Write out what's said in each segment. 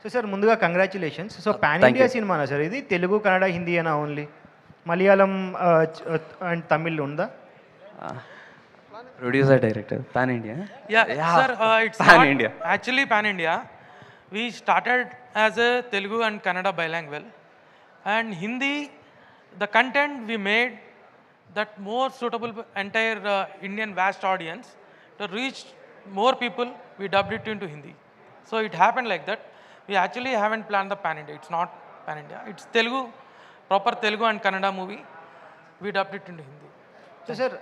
So sir ముందుగా congratulations. So pan thank India you. సినిమానా sir ఇది? తెలుగు, కన్నడ, హిందీ అనా ఓన్లీ? మలయాళం అండ్ తమిళ్ ఉందా? Producer director pan India. Yeah, sir, it's Pan not India. actually Pan India. We started as a Telugu and Kannada bilingual, and Hindi, the content we made that more suitable for entire Indian vast audience to reach more people. We dubbed it into Hindi, so it happened like that. We actually haven't planned the Pan India. It's not Pan India. It's Telugu, proper Telugu and Kannada movie. We dubbed it into Hindi. So sir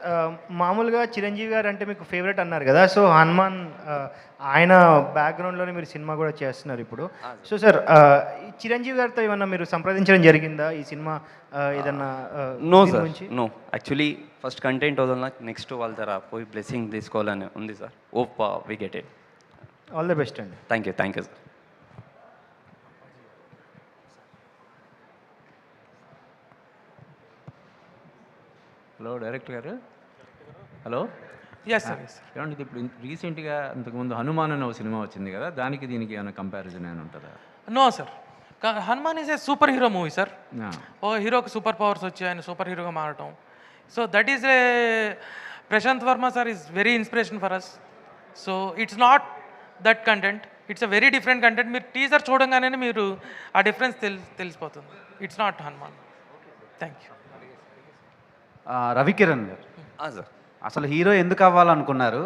మామూలుగా చిరంజీవి గారు అంటే మీకు favourite అన్నారు కదా. So Hanuman ఆయన బ్యాక్గ్రౌండ్లోనే మీరు cinema కూడా చేస్తున్నారు ఇప్పుడు. సో సార్ చిరంజీవి గారితో ఏమన్నా మీరు సంప్రదించడం జరిగిందా ఈ సినిమా ఏదన్నా నో దీని సార్, గురించి? నో. యాక్చువల్లీ ఫస్ట్ కంటెంట్ వదలనా, నెక్స్ట్ వాళ్ళ దగ్గర పోయి బ్లెస్సింగ్ తీసుకోవాలని ఉంది sir. Hope we get it. All the best అండి. Thank you sir. Hello director garu. Hello. Yes, sir. Yes, sir. ఏమండి ఇది ఇప్పుడు రీసెంట్గా అంతకుముందు హనుమాన్ అనే ఒక సినిమా వచ్చింది కదా, దానికి దీనికి ఏమైనా కంపారిజన్ ఏమైనా ఉంటుందా? No, sir. Hanuman is a super hero movie sir. ఆ, ఓ హీరోకి సూపర్ పవర్స్ వచ్చి ఆయన సూపర్ హీరోగా మారటం. So that is a Prashanth Varma sir is very inspiration for us. So it's not that content, it's a very different content. మీరు teaser చూడంగానే మీరు ఆ డిఫరెన్స్ తెలిసిపోతుంది. It's not Hanuman. Thank you. Ravikiran garu, sir, అసలు హీరో ఎందుకు అవ్వాలనుకున్నారు?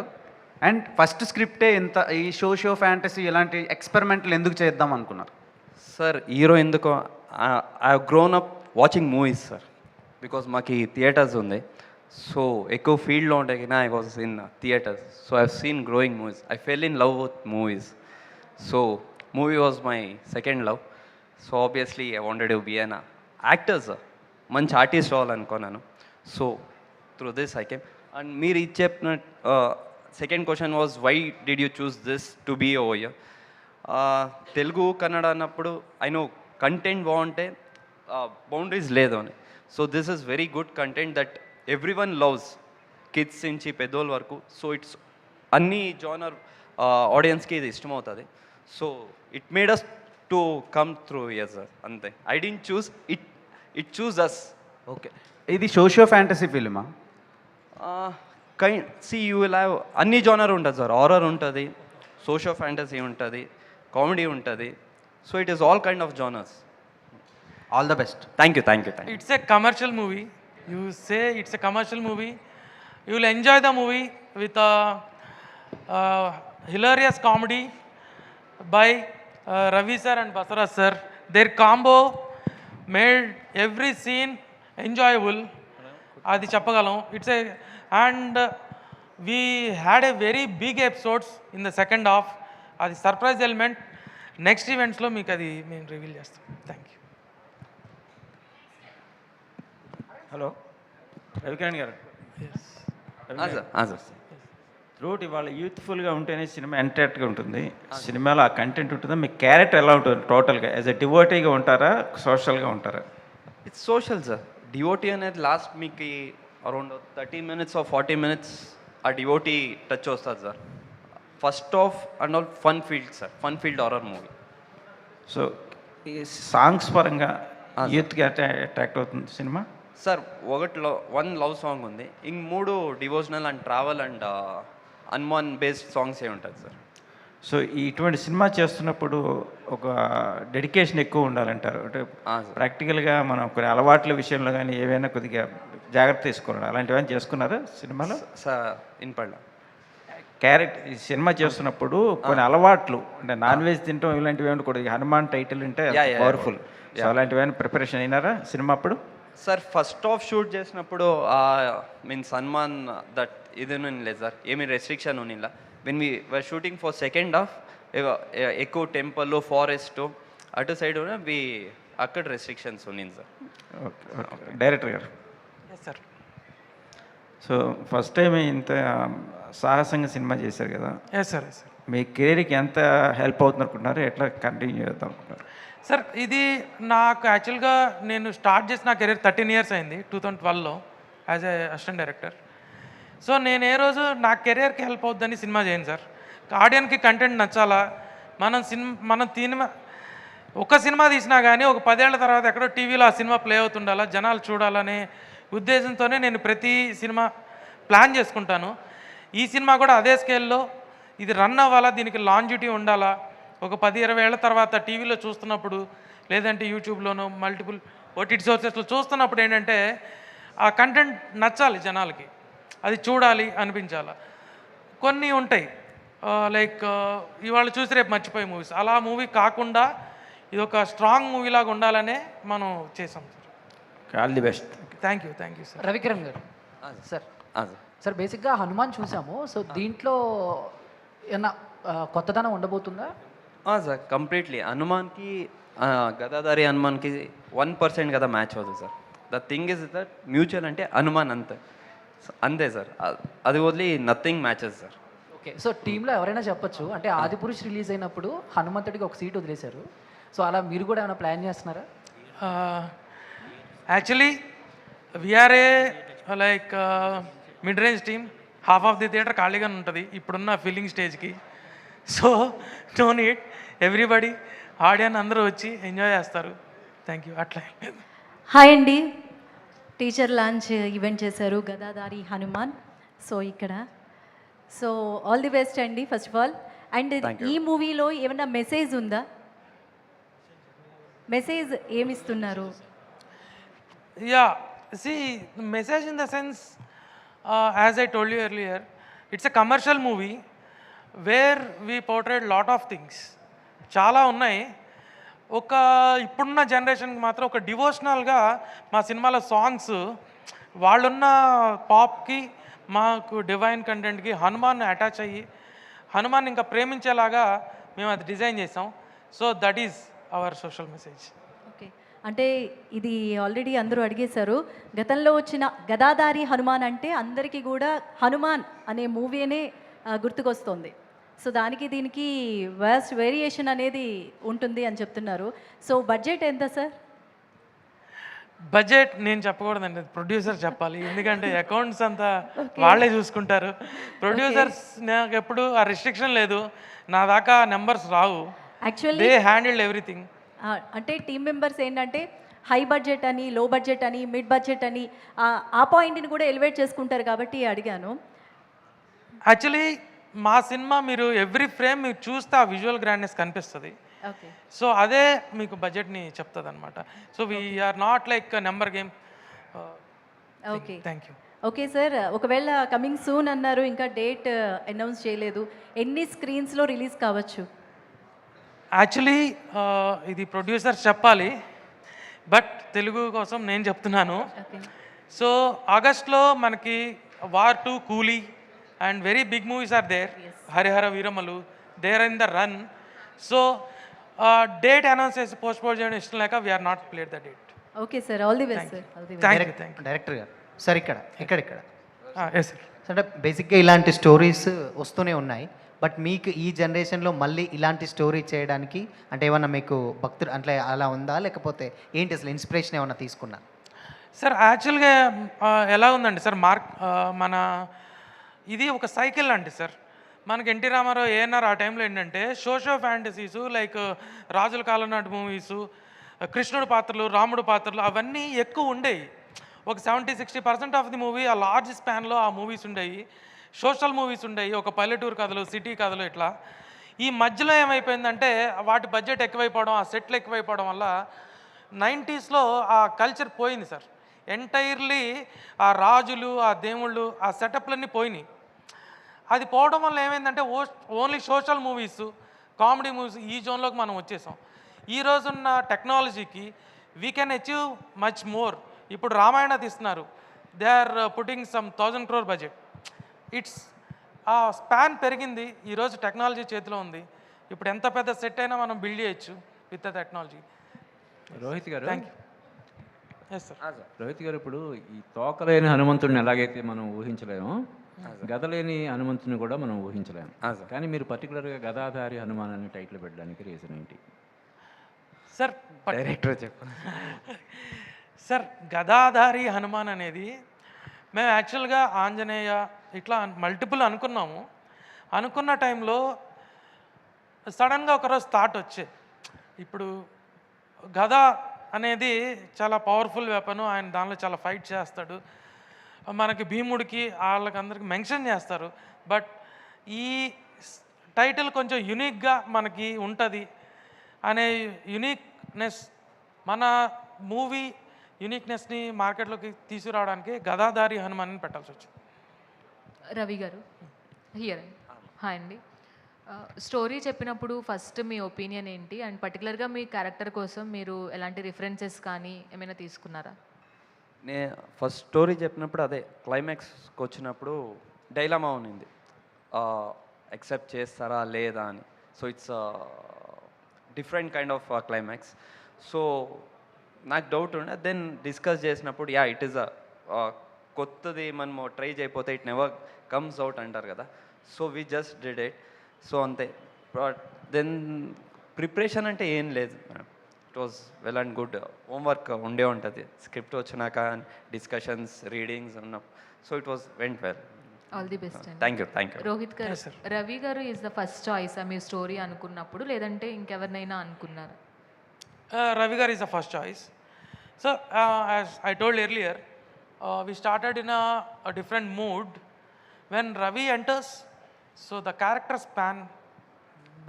అండ్ ఫస్ట్ స్క్రిప్టే ఇంత ఈ షో ఫ్యాంటసీ ఇలాంటి ఎక్స్పెరిమెంట్లు ఎందుకు చేద్దాం అనుకున్నారు? సార్ హీరో ఎందుకు, I grown up watching movies sir. Because మాకు థియేటర్స్ ఉంది. సో ఎక్కువ ఫీల్డ్లో ఉంటే కానీ I was in theatres. So I seen growing movies. I fell in love with movies. So movie was my second love. So obviously I wanted to be an actor sir. మంచి artist అవ్వాలనుకున్నాను. So through this I came. And మీరు ఇది చెప్పిన second question was why did you choose this to be over here. Telugu Kannada అన్నప్పుడు I know content బాగుంటే boundaries లేదు అని. So this is very good content that every one loves, kids నుంచి పెద్దోళ్ళ వరకు. సో ఇట్స్ అన్ని జానర్ ఆడియన్స్కి ఇది ఇష్టమవుతుంది. So it made us to come through year sir. అంతే. I didn't choose it, it choose us. Okay, ఇది fantasy ఫిల్మా? యూ విల్ హ్యావ్ అన్ని జానర్ ఉంటుంది సార్. హారర్ ఉంటుంది, సోషియో ఫ్యాంటసీ ఉంటుంది, కామెడీ ఉంటుంది. So it is all kind of genres. All the best. Thank you. It's a commercial movie. You say it's a commercial movie. You will enjoy the movie with a hilarious comedy by Ravi sir and Basara sir. Their combo made every scene enjoyable. Adi chappagalam. And we had a very big episodes in the second half. Adi surprise element. Next events lo meeku adi మేము reveal చేస్తాం. Thank you. Hello Ravikiran garu. Sir. Throughout ఇవాళ యూత్ఫుల్గా ఉంటేనే cinema ఎంటర్టైన్గా ఉంటుంది. సినిమాలో ఆ content ఉంటుందా? మీ character ఎలా ఉంటుంది టోటల్గా? యాజ్ ఎ డివోటీగా ఉంటారా, సోషల్గా ఉంటారా? It's social sir. డివోటీ అనేది లాస్ట్ మీకు అరౌండ్ 30 minutes or 40 minutes ఆ డివోటీ టచ్ వస్తుంది sir. First of and all fun filled sir. Fun filled horror movie. So ఈ సాంగ్స్ పరంగా యూత్కి అట్రాక్ట్ అవుతుంది సినిమా సార్. వన్ లవ్ సాంగ్ ఉంది, ఇంక 3 devotional and travel and Hanuman based songs ఏ ఉంటుంది సార్. సో ఇటువంటి సినిమా చేస్తున్నప్పుడు ఒక డెడికేషన్ ఎక్కువ ఉండాలంటారు. అంటే ప్రాక్టికల్గా మనం కొన్ని అలవాట్ల విషయంలో కానీ ఏవైనా కొద్దిగా జాగ్రత్త తీసుకోవాలి. అలాంటివన్నీ చేసుకున్నారా సినిమాలో? సార్ ఇన్పడ్డా క్యారెక్టర్ ఈ సినిమా చేస్తున్నప్పుడు కొన్ని అలవాట్లు అంటే నాన్ వెజ్ తినటం ఇలాంటివి ఏమైనా కొద్దిగా హనుమాన్ టైటిల్ అంటే పవర్ఫుల్. సో అలాంటివైనా ప్రిపరేషన్ అయినారా సినిమా అప్పుడు? సార్ ఫస్ట్ ఆఫ్ షూట్ చేసినప్పుడు మీన్స్ హనుమాన్ దట్ ఇది లేదు సార్. ఏమి రెస్ట్రిక్షన్ ఉన్నిలా. When we were shooting for second half ఎక్కువ టెంపుల్ ఫారెస్ట్ అటు సైడ్ వి అక్కడ రెస్ట్రిక్షన్స్ ఉన్నింది sir. Okay director garu. Yes sir. So first time ఇంత సాహసంగా సినిమా చేశారు కదా, ఎస్ సార్. Yes sir. మీ కెరీర్కి ఎంత హెల్ప్ అవుతుంది అనుకుంటున్నారు? ఎట్లా కంటిన్యూ చేద్దాం అనుకుంటున్నారు? సార్ ఇది నాకు యాక్చువల్గా నేను స్టార్ట్ చేసిన నా కెరీర్ 13 years అయింది 2012లో as a assistant director. So నేను ఏ రోజు నా కెరియర్కి హెల్ప్ అవుద్దని సినిమా చేయను సార్. ఆడియన్కి కంటెంట్ నచ్చాలా, మనం ఒక సినిమా తీసినా కానీ ఒక 10 ఏళ్ల తర్వాత ఎక్కడో టీవీలో ఆ సినిమా ప్లే అవుతుండాలా, జనాలు చూడాలనే ఉద్దేశంతోనే నేను ప్రతి సినిమా ప్లాన్ చేసుకుంటాను. ఈ సినిమా కూడా అదే స్కేల్లో ఇది రన్ అవ్వాలా, దీనికి లాంజిటీ ఉండాలా, ఒక 10-20 ఏళ్ల తర్వాత టీవీలో చూస్తున్నప్పుడు లేదంటే యూట్యూబ్లోనో మల్టిపుల్ ఓటీటీ సోర్సెస్లో చూస్తున్నప్పుడు ఏంటంటే ఆ కంటెంట్ నచ్చాలి జనాలకి, అది చూడాలి అనిపించాలి. కొన్ని ఉంటాయి లైక్ ఇవాళ చూసి రేపు మర్చిపోయే మూవీస్, అలా మూవీ కాకుండా ఇది ఒక స్ట్రాంగ్ మూవీలాగా ఉండాలనే మనం చేసాం sir. All the best. Thank you sir. Ravikiran garu sir sir sir బేసిక్గా హనుమాన్ చూసాము. సో దీంట్లో ఏమన్నా కొత్తదనం ఉండబోతుందా? సార్ కంప్లీట్లీ హనుమాన్కి గదాధారి హనుమాన్కి 1% కదా మ్యాచ్ అవుతుంది sir. The thing is that mutual అంటే హనుమాన్ అంతే సార్, అది వదిలి nothing matches sir. Okay, so టీంలో ఎవరైనా చెప్పొచ్చు అంటే ఆదిపురుష్ రిలీజ్ అయినప్పుడు హనుమంతుడికి ఒక సీట్ వదిలేశారు. సో అలా మీరు కూడా ఏమైనా ప్లాన్ చేస్తున్నారా? Actually we are a like mid range team, half of the theatre ఖాళీగానే ఉంటుంది ఇప్పుడున్న ఫిల్లింగ్ స్టేజ్కి. So no need, everybody audience అందరూ వచ్చి ఎంజాయ్ చేస్తారు. Thank you. అట్లా హాయ్ అండి, టీచర్ లాంచ్ ఈవెంట్ చేశారు గదాధారి హనుమాన్. సో ఇక్కడ సో ఆల్ ది బెస్ట్ అండి ఫస్ట్ ఆఫ్ ఆల్. అండ్ ఈ మూవీలో ఏమైనా మెసేజ్ ఉందా? మెసేజ్ ఏమిస్తున్నారు? Yeah, see message in the sense as I told you earlier, it's a commercial movie where we portrait lot of things. చాలా ఉన్నాయి. ఒక ఇప్పుడున్న జనరేషన్కి మాత్రం ఒక డివోషనల్గా మా సినిమాలో సాంగ్స్ వాళ్ళున్న పాప్కి మాకు డివైన్ కంటెంట్కి హనుమాన్ అటాచ్ అయ్యి హనుమాన్ ఇంకా ప్రేమించేలాగా మేము అది డిజైన్ చేసాం. So that is our social message. Okay, అంటే ఇది ఆల్రెడీ అందరూ అడిగేశారు. గతంలో వచ్చిన గదాధారి హనుమాన్ అంటే అందరికీ కూడా హనుమాన్ అనే మూవీనే గుర్తుకొస్తుంది. సో దానికి దీనికి వాస్ట్ వేరియేషన్ అనేది ఉంటుంది అని చెప్తున్నారు. సో బడ్జెట్ ఎంత సార్? బడ్జెట్ నేను చెప్పకూడదండి, ప్రొడ్యూసర్ చెప్పాలి, ఎందుకంటే అకౌంట్స్ అంతా వాళ్ళే చూసుకుంటారు. ప్రొడ్యూసర్స్ నాకు ఎప్పుడు ఆ రిస్ట్రిక్షన్ లేదు, నా దాకా numbers Rao. Actually they handled everything. అంటే టీమ్ మెంబర్స్ ఏంటంటే హై బడ్జెట్ అని, లో బడ్జెట్ అని, మిడ్ బడ్జెట్ అని ఆ పాయింట్ని కూడా ఎలివేట్ చేసుకుంటారు కాబట్టి అడిగాను. యాక్చువల్లీ మా సినిమా మీరు ఎవ్రీ ఫ్రేమ్ మీరు చూస్తే ఆ విజువల్ గ్రాండ్నెస్ కనిపిస్తుంది. ఓకే, సో అదే మీకు బడ్జెట్ని చెప్తుంది అనమాట. So we're not like number game. Okay, thank you. Okay sir, ఒకవేళ కమింగ్ సూన్ అన్నారు, ఇంకా డేట్ అనౌన్స్ చేయలేదు, ఎన్ని స్క్రీన్స్లో రిలీజ్ కావచ్చు? యాక్చువల్లీ ఇది ప్రొడ్యూసర్స్ చెప్పాలి, బట్ తెలుగు కోసం నేను చెప్తున్నాను. ఓకే, సో ఆగస్ట్లో మనకి war 2, Coolie and very big movies are there. Harihara Veeramallu there in the run. So date announce చేసి పోస్ట్పోన్ చేయడం ఇష్టం లేక we're not played the date. Okay sir, all the best sir. All the best. Thank you. Director garu sir ఇక్కడ yes sir. అంటే బేసిక్గా ఇలాంటి stories వస్తూనే ఉన్నాయి, బట్ మీకు ఈ జనరేషన్లో మళ్ళీ ఇలాంటి స్టోరీ చేయడానికి అంటే ఏమన్నా మీకు భక్తులు అంటే అలా ఉందా, లేకపోతే ఏంటి అసలు ఇన్స్పిరేషన్ ఏమన్నా తీసుకున్నా? సార్ యాక్చువల్గా ఎలా ఉందండి సార్, మన ఇది ఒక సైకిల్ లాంటి సార్. మనకి ఎన్టీ రామారావు ఏఎన్ఆర్ ఆ టైంలో ఏంటంటే సోషో ఫ్యాంటసీసు లైక్ రాజుల కాలం నాటి మూవీసు, కృష్ణుడు పాత్రలు, రాముడు పాత్రలు అవన్నీ ఎక్కువ ఉండేవి. ఒక 70-60% ఆఫ్ ది మూవీ ఆ లార్జ్ స్పాన్లో ఆ మూవీస్ ఉండేవి. సోషల్ మూవీస్ ఉండేవి, ఒక పల్లెటూరు కథలు, సిటీ కథలు ఇట్లా. ఈ మధ్యలో ఏమైపోయిందంటే వాటి బడ్జెట్ ఎక్కువైపోవడం, ఆ సెట్లు ఎక్కువైపోవడం వల్ల 90స్లో ఆ కల్చర్ పోయింది సార్. ఎంటైర్లీ ఆ రాజులు, ఆ దేవుళ్ళు, ఆ సెటప్లన్నీ పోయినాయి. అది పోవడం వల్ల ఏమైందంటే only social movies, comedy movies ఈ జోన్లోకి మనం వచ్చేసాం. ఈ రోజున్న టెక్నాలజీకి we can achieve much more. ఇప్పుడు రామాయణ తీస్తున్నారు, they are putting some 1000 crore budget. It's ఆ స్పాన్ పెరిగింది, ఈరోజు టెక్నాలజీ చేతిలో ఉంది. ఇప్పుడు ఎంత పెద్ద సెట్ అయినా మనం బిల్డ్ చేయొచ్చు with the technology. Rohit garu, thank you. Yes sir. Rohit garu, ఇప్పుడు ఈ తోకలేని హనుమంతుడిని ఎలాగైతే మనం ఊహించలేము, గదలేని హనుమంతుని కూడా మనం ఊహించలేము. కానీ మీరు పర్టికులర్గా గదాధారి హనుమాన్ అని టైటిల్ పెట్టడానికి రీజన్ ఏంటి? సార్ డైరెక్టర్ చెప్పండి. సార్ గదాధారి హనుమాన్ అనేది మేము యాక్చువల్గా ఆంజనేయ ఇట్లా మల్టిపుల్ అనుకున్నాము. అనుకున్న టైంలో సడన్గా ఒకరోజు థాట్ వచ్చే, ఇప్పుడు గద అనేది చాలా పవర్ఫుల్ వెపన్. ఆయన దానిలో చాలా ఫైట్ చేస్తాడు. మనకి భీముడికి వాళ్ళకందరికి మెన్షన్ చేస్తారు. బట్ ఈ టైటిల్ కొంచెం యునిక్గా మనకి ఉంటుంది అనే యునిక్నెస్, మన మూవీ యునిక్నెస్ని మార్కెట్లోకి తీసుకురావడానికి గదాధారి హనుమాన్ని పెట్టాల్సి వచ్చింది. రవి గారు హియర్. హాయ్ అండి. స్టోరీ చెప్పినప్పుడు ఫస్ట్ మీ ఒపీనియన్ ఏంటి, అండ్ పర్టికులర్గా మీ క్యారెక్టర్ కోసం మీరు ఎలాంటి రిఫరెన్సెస్ కానీ ఏమైనా తీసుకున్నారా? ఫస్ట్ స్టోరీ చెప్పినప్పుడు అదే క్లైమాక్స్కి వచ్చినప్పుడు డైలమా ఉన్నింది, యాక్సెప్ట్ చేస్తారా లేదా అని. So it's different kind of climax. So నాకు డౌట్ ఉండే, దెన్ డిస్కస్ చేసినప్పుడు యా ఇట్ ఈస్ కొత్తది మనము ట్రై చేయకపోతే ఇట్ నెవర్ కమ్స్ అవుట్ అంటారు కదా. So we just did it. So అంతే. బట్ దెన్ ప్రిపరేషన్ అంటే ఏం లేదు madam. It was well and good. Homework ఉండే ఉంటుంది స్క్రిప్ట్ వచ్చినాక, డిస్కషన్స్, రీడింగ్స్ ఉన్నాం. So it was went well. All the best అండి. Thank you. Rohit garu, Ravi garu is the first choice మీ స్టోరీ అనుకున్నప్పుడు, లేదంటే ఇంకెవరినైనా అనుకున్నారా? Ravi Gar is the first choice. So, as I told earlier, we started in a different mood. When Ravi enters, so the character span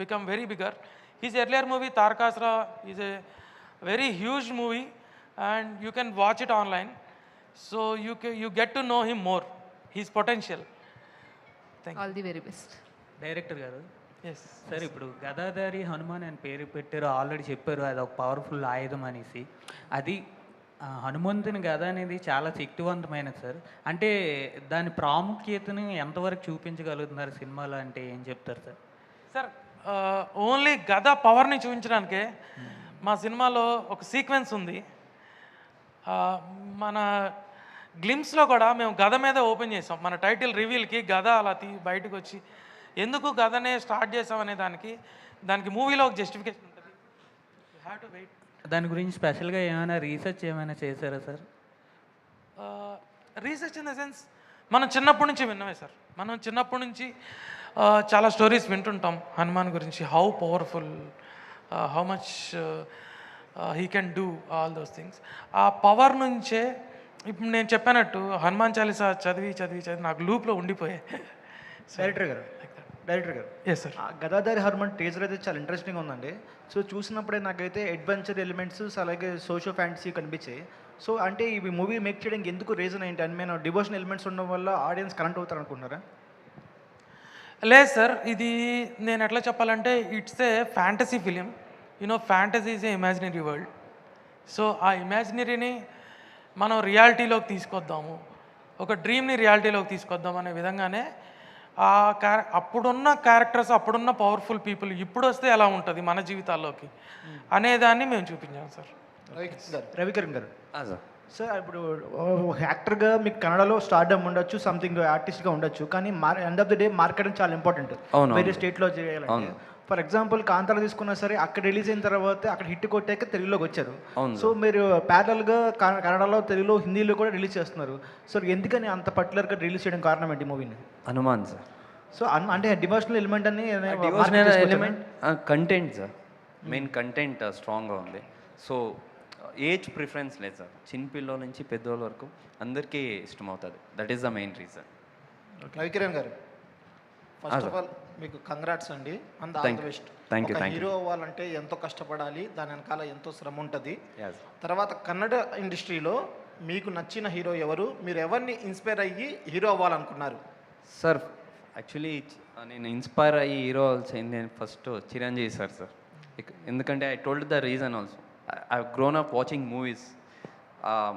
become very bigger. His earlier movie, Tarakasura, is a very huge movie and you can watch it online. So, you get to know him more, his potential. Thank you. All the very best. Director గారు, Yes. Sir ఇప్పుడు గదాధారి హనుమాన్ అని పేరు పెట్టారు, already చెప్పారు అది ఒక powerful ఆయుధం అనేసి. అది హనుమంతుని గద అనేది చాలా శక్తివంతమైనది సార్. అంటే దాని ప్రాముఖ్యతను ఎంతవరకు చూపించగలుగుతున్నారు సినిమాలో, అంటే ఏం చెప్తారు సార్? సార్, ఓన్లీ గద పవర్ని చూపించడానికే మా సినిమాలో ఒక సీక్వెన్స్ ఉంది. మన గ్లిమ్స్లో కూడా మేము గద మీద ఓపెన్ చేసాం. మన టైటిల్ రివీల్కి గద అలా బయటకు వచ్చి ఎందుకు గదనే స్టార్ట్ చేసామనే దానికి మూవీలో ఒక జస్టిఫికేషన్ ఉంటుంది. You have to wait. దాని గురించి స్పెషల్గా ఏమైనా రీసెర్చ్ ఏమైనా చేశారా sir? Research in the sense మనం చిన్నప్పటి నుంచి విన్నవే సార్. మనం చిన్నప్పటి నుంచి చాలా స్టోరీస్ వింటుంటాం హనుమాన్ గురించి, how powerful, how much he can do all those things. ఆ పవర్ నుంచే ఇప్పుడు నేను చెప్పినట్టు హనుమాన్ చాలీసా చదివి నాకు లూప్లో ఉండిపోయాయి. Director garu yes sir. గదాధారి Hanuman teaser అయితే చాలా ఇంట్రెస్టింగ్ ఉందండి. సో చూసినప్పుడే నాకైతే అడ్వెంచర్ ఎలిమెంట్స్, అలాగే సోషల్ ఫ్యాంటసీ కనిపించాయి. సో అంటే ఈ మూవీ మేక్ చేయడానికి ఎందుకు రీజన్ ఏంటి అని, నేను డివోషనల్ ఎలిమెంట్స్ ఉండడం వల్ల ఆడియన్స్ కనెక్ట్ అవుతారు అనుకుంటున్నారా? లేదు సార్, ఇది నేను ఎట్లా చెప్పాలంటే it's a fantasy film. Fantasy is a imaginary world. So ఆ ఇమాజినరీని మనం రియాలిటీలోకి తీసుకొద్దాము, ఒక డ్రీమ్ని రియాలిటీలోకి తీసుకొద్దాం అనే విధంగానే అప్పుడున్న క్యారెక్టర్స్, అప్పుడున్న పవర్ఫుల్ పీపుల్ ఇప్పుడు వస్తే ఎలా ఉంటుంది మన జీవితాల్లోకి అనేదాన్ని మేము చూపించాం sir. Ravikiran garu, sir sir ఇప్పుడు యాక్టర్గా మీకు కన్నడలో స్టార్డమ్ ఉండొచ్చు, సంథింగ్ ఆర్టిస్ట్గా ఉండొచ్చు, కానీ end of the day marketing చాలా ఇంపార్టెంట్. వేరే స్టేట్లో చేయాలంటే ఫర్ ఎగ్జాంపుల్ కాంతార తీసుకున్నా సరే, అక్కడ రిలీజ్ అయిన తర్వాత అక్కడ హిట్ కొట్టాక తెలుగులోకి వచ్చారు. సో మీరు ప్యారల్గా కన్నడలో, తెలుగులో, హిందీలో కూడా రిలీజ్ చేస్తున్నారు. సో ఎందుకని అంత పర్టికులర్గా రిలీజ్ చేయడం కారణం ఏంటి మూవీని? హనుమాన్ సార్. సో అంటే డివోషనల్ ఎలిమెంట్ అని element content sir, main content స్ట్రాంగ్గా ఉంది. సో ఏజ్ ప్రిఫరెన్స్ లేదు సార్, చిన్నపిల్లల నుంచి పెద్దోళ్ళ వరకు అందరికీ ఇష్టమవుతుంది. That is the main reason. Ravikiran garu, first of all మీకు కంగ్రాట్స్ అండి. And all the best. Thank you. Hero అవ్వాలంటే ఎంతో కష్టపడాలి, దాని వెనకాల ఎంతో శ్రమ ఉంటుంది. తర్వాత కన్నడ ఇండస్ట్రీలో మీకు నచ్చిన హీరో ఎవరు, మీరు ఎవరిని ఇన్స్పైర్ అయ్యి హీరో అవ్వాలనుకున్నారు? సార్ యాక్చువల్లీ నేను ఇన్స్పైర్ అయ్యి హీరో అవ్వాల్సింది ఫస్ట్ చిరంజీవి సార్. ఎందుకంటే I told the reason also, I grown up watching movies.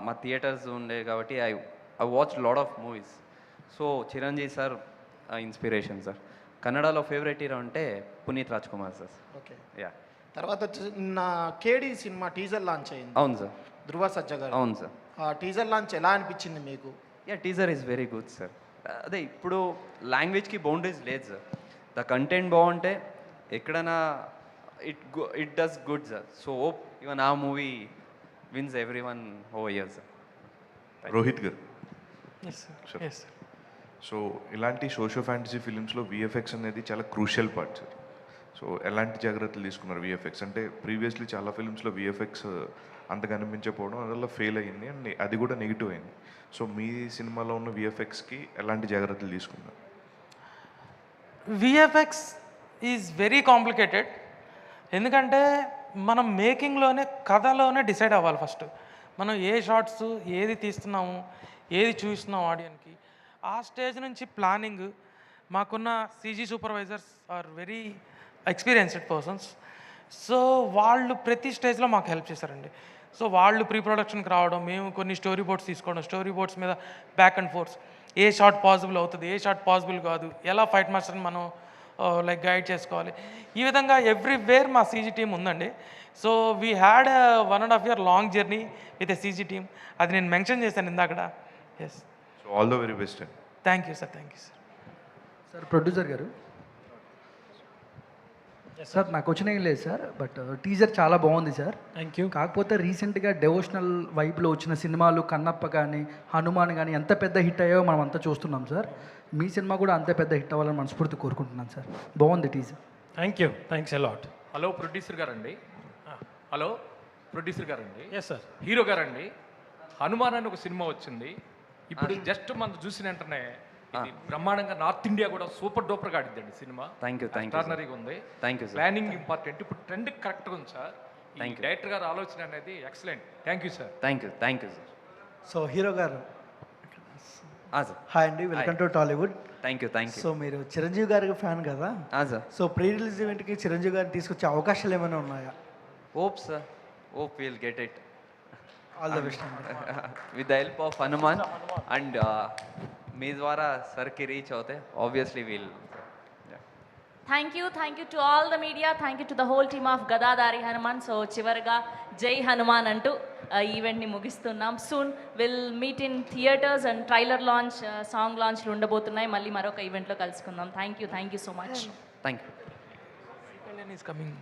మా థియేటర్స్ ఉండే కాబట్టి I watch lot of movies. So Chiranjeevi sir inspiration sir. కన్నడలో ఫేవరెట్ హీరో అంటే Puneeth Raj Kumar sir. Okay, yeah. తర్వాత నా కేడి సినిమా టీజర్ లాంచ్ అయింది. అవును సార్. ధృవ సజ్జా గారు. అవును సార్. ఆ టీజర్ లాంచ్ ఎలా అనిపించింది మీకు? Yeah, teaser is very good sir. అదే ఇప్పుడు లాంగ్వేజ్కి బౌండరీస్ లేదు సార్. ద కంటెంట్ బాగుంటే ఎక్కడైనా it does good sir. So hope even ఆ movie wins every one over year sir. Rohit garu, yes sir. So ఇలాంటి సోషో ఫ్యాంటసీ ఫిలిమ్స్లో విఎఫ్ఎక్స్ అనేది చాలా క్రూషియల్ పార్ట్ సార్. సో ఎలాంటి జాగ్రత్తలు తీసుకున్నారు విఎఫ్ఎక్స్ అంటే ప్రీవియస్లీ చాలా ఫిల్మ్స్లో విఎఫ్ఎక్స్ అంత కనిపించకపోవడం అందువల్ల ఫెయిల్ అయ్యింది అండ్ అది కూడా నెగిటివ్ అయింది. సో మీ సినిమాలో ఉన్న విఎఫ్ఎక్స్కి ఎలాంటి జాగ్రత్తలు తీసుకున్నారు? VFX is very complicated. ఎందుకంటే మనం మేకింగ్లోనే కథలోనే డిసైడ్ అవ్వాలి ఫస్ట్. మనం ఏ షార్ట్స్ ఏది తీస్తున్నాము, ఏది చూస్తున్నాం ఆడియన్కి, ఆ స్టేజ్ నుంచి ప్లానింగ్. మాకున్న CG supervisors are very experienced persons. So వాళ్ళు ప్రతి స్టేజ్లో మాకు హెల్ప్ చేశారండి. సో వాళ్ళు ప్రీ ప్రొడక్షన్కి రావడం, మేము కొన్ని స్టోరీ బోర్డ్స్ తీసుకోవడం, స్టోరీ బోర్డ్స్ మీద back and force, A shot possible అవుతుంది, ఏ షాట్ పాసిబుల్ కాదు, ఎలా ఫైట్ మాస్టర్ని మనం లైక్ గైడ్ చేసుకోవాలి, ఈ విధంగా ఎవ్రీవేర్ మా సీజీ టీమ్ ఉందండి. So we had 1.5 year long journey with a CG team. అది నేను మెన్షన్ చేశాను ఇందాకడ. Yes. So all the very best. Thank you sir. Thank you sir. Sir producer గారు, సార్ నాకు వచ్చిన ఏం లేదు సార్, బట్ టీజర్ చాలా బాగుంది సార్. Thank you. కాకపోతే రీసెంట్గా డెవోషనల్ వైబ్లో వచ్చిన సినిమాలు కన్నప్ప కానీ హనుమాన్ కానీ ఎంత పెద్ద హిట్ అయ్యాయో మనం అంతా చూస్తున్నాం సార్. మీ సినిమా కూడా అంతే పెద్ద హిట్ అవ్వాలని మనస్ఫూర్తి కోరుకుంటున్నాను సార్. బాగుంది teaser. Thank you. Thanks a lot. Hello producer గారండి. హలో ప్రొడ్యూసర్ గారండి. Yes sir. హీరో గారండి, హనుమాన్ అని ఒక సినిమా వచ్చింది ఇప్పుడు. జస్ట్ మనం చూసిన వెంటనే ఇది బ్రహ్మాండంగా నార్త్ ఇండియా కూడా సూపర్ డూపర్గా ఆడిద్దండి సినిమా. Thank you. ఎక్స్ట్రాడినరీగా ఉంది. Thank you sir. Planning important. ఇప్పుడు ట్రెండ్ కరెక్ట్గా ఉంది సార్. డైరెక్టర్ గారు ఆలోచన అనేది excellent. Thank you sir. Thank you. Thank you sir. So hero garu, sir. Hi అండి, welcome to Tollywood. Thank you. Thank you. So మీరు చిరంజీవి గారికి ఫ్యాన్ కదా సార్. సో ప్రీ రిలీజ్ ఈవెంట్కి చిరంజీవి గారిని తీసుకొచ్చే అవకాశాలు ఏమైనా ఉన్నాయా? Hope sir. Hope will get it. All the best అండి. With the help of Hanuman and మీ ద్వారా సర్కి రీచ్ అవుతే obviously we'll. Thank you to all the media. Thank you to the whole team of Gadadhari Hanuman. So చివరిగా జై హనుమాన్ అంటూ ఈవెంట్ని ముగిస్తున్నాం. Soon will meet in theatres and trailer launch, song లాంచ్లు ఉండబోతున్నాయి. మళ్ళీ మరొక ఈవెంట్లో కలుసుకుందాం. Thank you so much. Thank you. Coming.